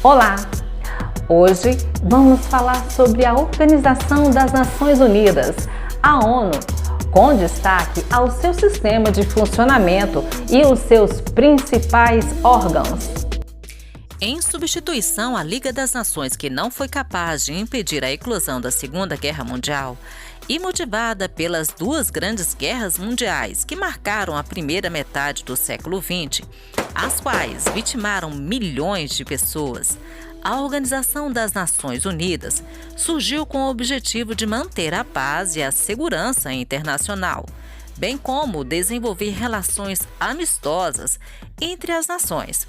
Olá! Hoje vamos falar sobre a Organização das Nações Unidas, a ONU, com destaque ao seu sistema de funcionamento e os seus principais órgãos. Em substituição à Liga das Nações, que não foi capaz de impedir a eclosão da Segunda Guerra Mundial, e motivada pelas duas grandes guerras mundiais que marcaram a primeira metade do século XX, as quais vitimaram milhões de pessoas, a Organização das Nações Unidas surgiu com o objetivo de manter a paz e a segurança internacional, bem como desenvolver relações amistosas entre as nações,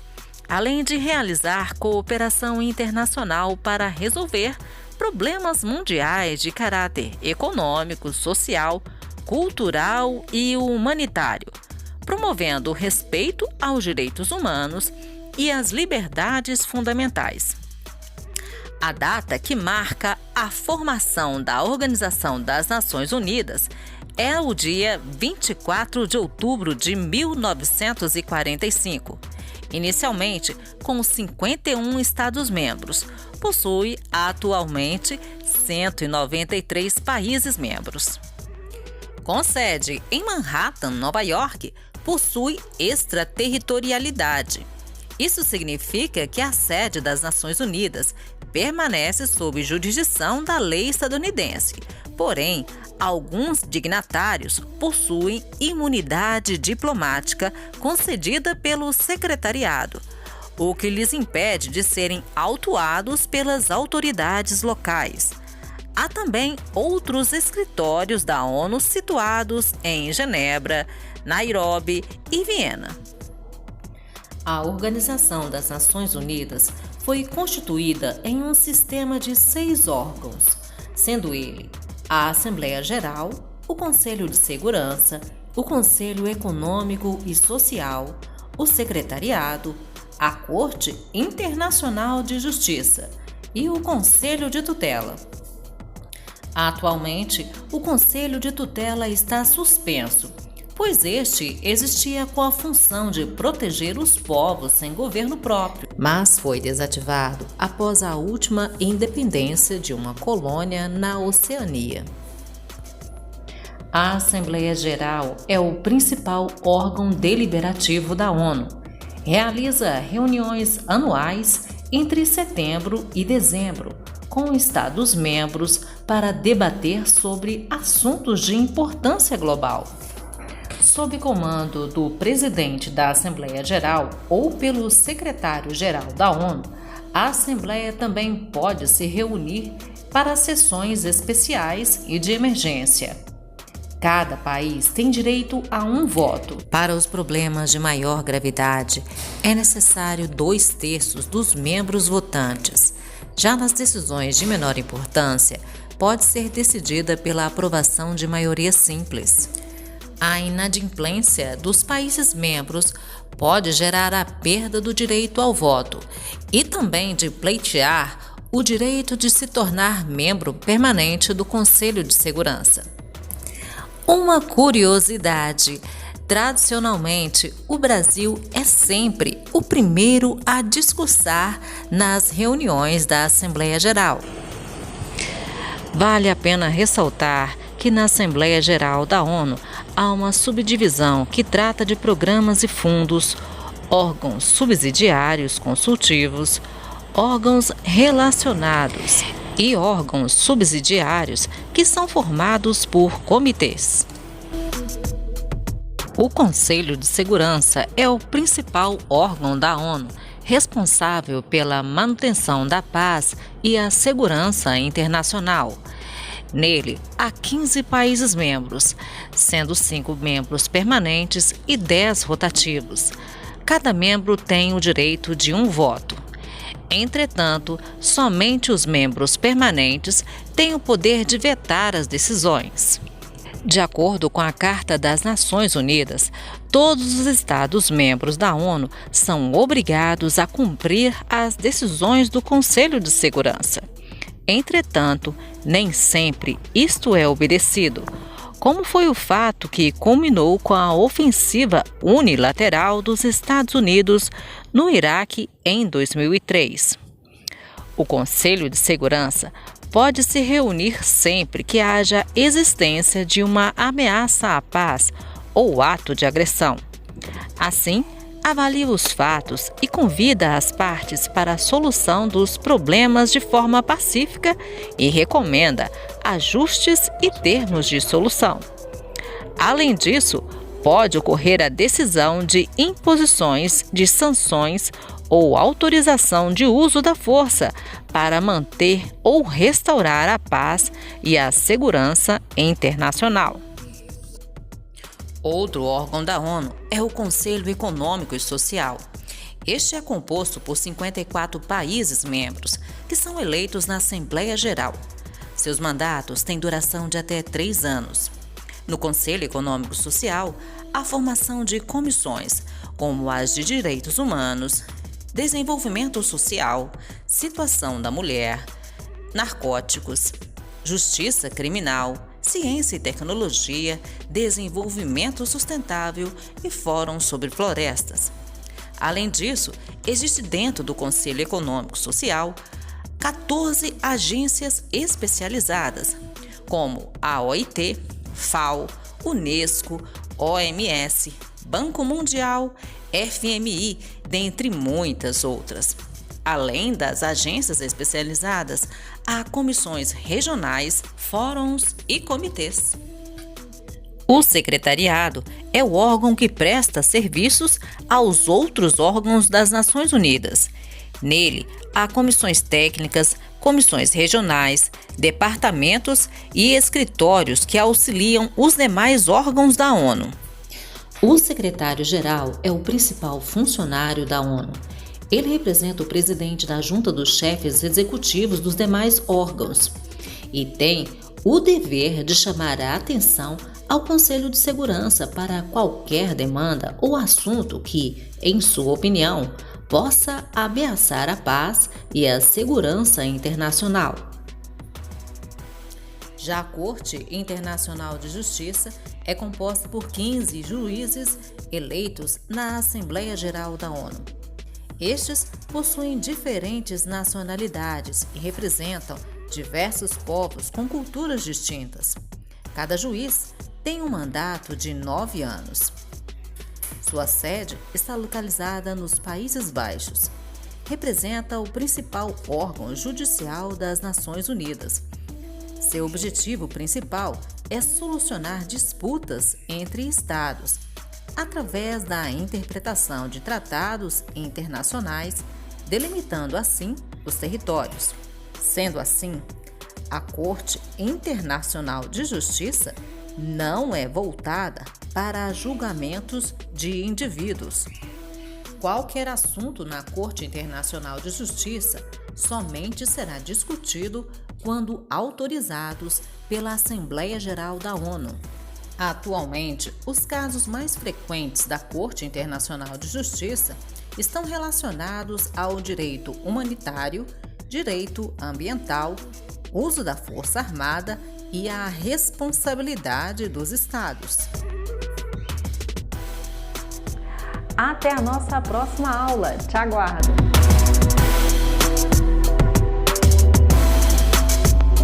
além de realizar cooperação internacional para resolver problemas mundiais de caráter econômico, social, cultural e humanitário, promovendo o respeito aos direitos humanos e às liberdades fundamentais. A data que marca a formação da Organização das Nações Unidas é o dia 24 de outubro de 1945. Inicialmente, com 51 Estados-membros, possui atualmente 193 países membros. Com sede em Manhattan, Nova York, possui extraterritorialidade. Isso significa que a sede das Nações Unidas permanece sob jurisdição da lei estadunidense, porém, alguns dignatários possuem imunidade diplomática concedida pelo secretariado, o que lhes impede de serem autuados pelas autoridades locais. Há também outros escritórios da ONU situados em Genebra, Nairobi e Viena. A Organização das Nações Unidas foi constituída em um sistema de 6 órgãos, sendo ele a Assembleia Geral, o Conselho de Segurança, o Conselho Econômico e Social, o Secretariado, a Corte Internacional de Justiça e o Conselho de Tutela. Atualmente, o Conselho de Tutela está suspenso, pois este existia com a função de proteger os povos sem governo próprio, mas foi desativado após a última independência de uma colônia na Oceania. A Assembleia Geral é o principal órgão deliberativo da ONU. Realiza reuniões anuais entre setembro e dezembro, com Estados-membros para debater sobre assuntos de importância global. Sob comando do presidente da Assembleia Geral ou pelo secretário-geral da ONU, a Assembleia também pode se reunir para sessões especiais e de emergência. Cada país tem direito a um voto. Para os problemas de maior gravidade, é necessário 2/3 dos membros votantes. Já nas decisões de menor importância, pode ser decidida pela aprovação de maioria simples. A inadimplência dos países membros pode gerar a perda do direito ao voto e também de pleitear o direito de se tornar membro permanente do Conselho de Segurança. Uma curiosidade: tradicionalmente, o Brasil é sempre o primeiro a discursar nas reuniões da Assembleia Geral. Vale a pena ressaltar que na Assembleia Geral da ONU há uma subdivisão que trata de programas e fundos, órgãos subsidiários consultivos, órgãos relacionados e órgãos subsidiários que são formados por comitês. O Conselho de Segurança é o principal órgão da ONU, responsável pela manutenção da paz e a segurança internacional. Nele, há 15 países membros, sendo 5 membros permanentes e 10 rotativos. Cada membro tem o direito de um voto. Entretanto, somente os membros permanentes têm o poder de vetar as decisões. De acordo com a Carta das Nações Unidas, todos os Estados-membros da ONU são obrigados a cumprir as decisões do Conselho de Segurança. Entretanto, nem sempre isto é obedecido, como foi o fato que culminou com a ofensiva unilateral dos Estados Unidos no Iraque em 2003. O Conselho de Segurança pode se reunir sempre que haja existência de uma ameaça à paz ou ato de agressão. Assim, avalia os fatos e convida as partes para a solução dos problemas de forma pacífica e recomenda ajustes e termos de solução. Além disso, pode ocorrer a decisão de imposições de sanções ou autorização de uso da força para manter ou restaurar a paz e a segurança internacional. Outro órgão da ONU é o Conselho Econômico e Social. Este é composto por 54 países membros, que são eleitos na Assembleia Geral. Seus mandatos têm duração de até 3 anos. No Conselho Econômico e Social, há formação de comissões, como as de Direitos Humanos, Desenvolvimento Social, Situação da Mulher, Narcóticos, Justiça Criminal, Ciência e Tecnologia, Desenvolvimento Sustentável e Fórum sobre Florestas. Além disso, existe dentro do Conselho Econômico e Social 14 agências especializadas, como a OIT, FAO, Unesco, OMS, Banco Mundial, FMI, dentre muitas outras. Além das agências especializadas, há comissões regionais, fóruns e comitês. O secretariado é o órgão que presta serviços aos outros órgãos das Nações Unidas. Nele, há comissões técnicas, comissões regionais, departamentos e escritórios que auxiliam os demais órgãos da ONU. O secretário-geral é o principal funcionário da ONU. Ele representa o presidente da junta dos chefes executivos dos demais órgãos e tem o dever de chamar a atenção ao Conselho de Segurança para qualquer demanda ou assunto que, em sua opinião, possa ameaçar a paz e a segurança internacional. Já a Corte Internacional de Justiça é composta por 15 juízes eleitos na Assembleia Geral da ONU. Estes possuem diferentes nacionalidades e representam diversos povos com culturas distintas. Cada juiz tem um mandato de 9 anos. Sua sede está localizada nos Países Baixos. Representa o principal órgão judicial das Nações Unidas. Seu objetivo principal é solucionar disputas entre estados, através da interpretação de tratados internacionais, delimitando assim os territórios. Sendo assim, a Corte Internacional de Justiça não é voltada para julgamentos de indivíduos. Qualquer assunto na Corte Internacional de Justiça somente será discutido quando autorizados pela Assembleia Geral da ONU. Atualmente, os casos mais frequentes da Corte Internacional de Justiça estão relacionados ao direito humanitário, direito ambiental, uso da força armada e a responsabilidade dos Estados. Até a nossa próxima aula. Te aguardo!